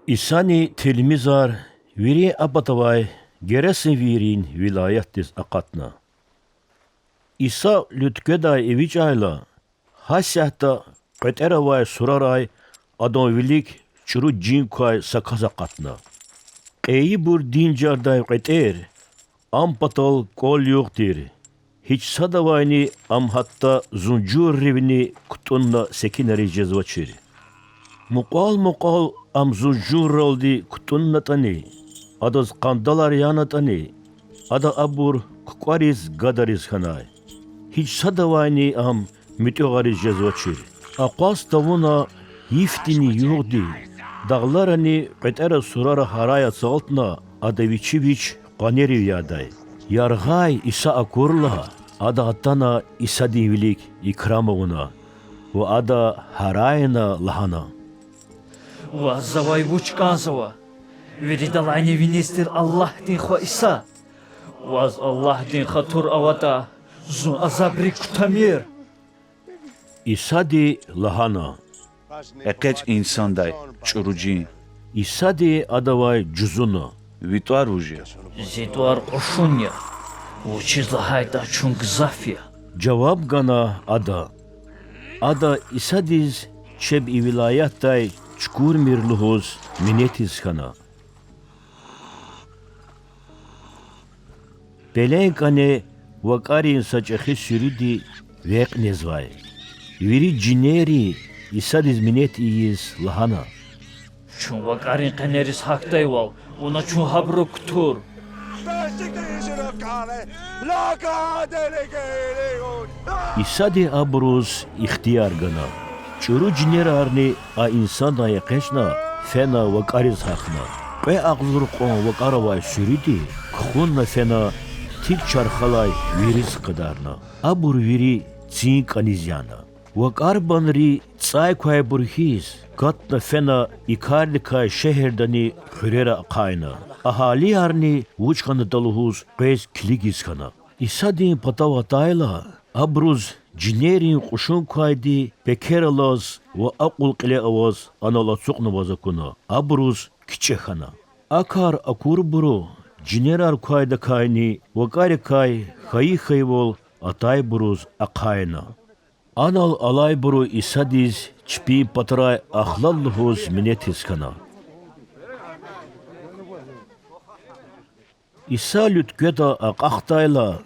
İsani tilmizar viri abatavay geresin virin vilayettis akatna. İsa lütkeday eviç ayla hasyahta qeteravay suraray adonvilik çuru cinkay sakazakatna. Qeyi bur dincarday qeter am patal kol yoktir. Hiç sadavayni am hatta zuncur rivni kutunna sekineri cezvaçir. Muqal am zuncur oldi kutunna tani. Adas kandalar yana tani. Ada abur kukwariz gadariz hanay. Hiç sadavayni am mütügariz cezvaçir. Aqas tavuna yiftini yurdi. Dağlarani qetera surara haraya saltna adaviçiviç qaneri yaday. Yargay isa akurla ada atana isa divilik ikramavuna ve ada harayna lahana. Вазавай вучказова. Веридалайни винистир Аллах дин хва иса. Ваз Аллах дин хатур авата. Зу азабри кутамир. İsa di lahana. Eqeç insanday, çuruci, İsa di adavay cuzunu. vitvar uji. Зитуар кошунья. Вучизлахайда чунг зафия. Cevap gana ada. Ada İsa diz çeb vilayettay çukur mirluhoz minetiz kana. Belenkane vakarin saçakhi sürüdi vek nezvay. Viri cineri İsa diz minet iyiz lahana. Чун вакарин qeneris hakday wal. Ona çun habro kutur. İsa di abruz ihtiyar gana. Çuru ciner arni a insan daya keşna fena vakariz hakna. Ve ağzur qon vakaravay sürüdi. Khunna fena tik çarxalay viriz kadarna. Abur viri zin kanizyana. Vakar banri tsay kway burhiz. Katna fena ikarlikay şehirdani hürera kayna. Ahali arni vuçkanı daluhuz bez kiligiz kana. İsa din patavatayla abruz cinerin kuşun kaydi bekeralaz ve akul qile avaz anala suqnu vazakuna. Abruz kiçehana. Akar akur buru cinerar kayda kayni vakari kay hayi hayvol atay buruz akayna. Anal alay buru İsa diz çpi patray ahlalluhuz minetis kana. İsa lütketa aqahtayla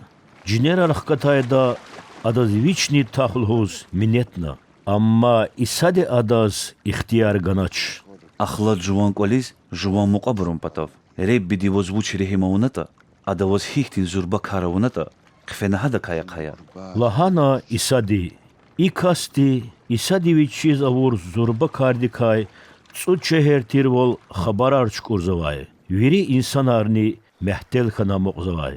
cinerar hkatayda adaz viçni tahlhuz minetna. Amma İsa de adaz ihtiyar ganaç. Ахла жуван qolis, жуван muqabrum patav. Rebbi divoz vuç rehimavunata, adavoz hihtin zurba karavunata, qfena hada kaya kaya. Lahana İsa di. İkasti İsa diviçiz avur zurba kardikay su çeher tirvol xabarar çukurzavay. Viri insanarni mehtel kana moqzavay.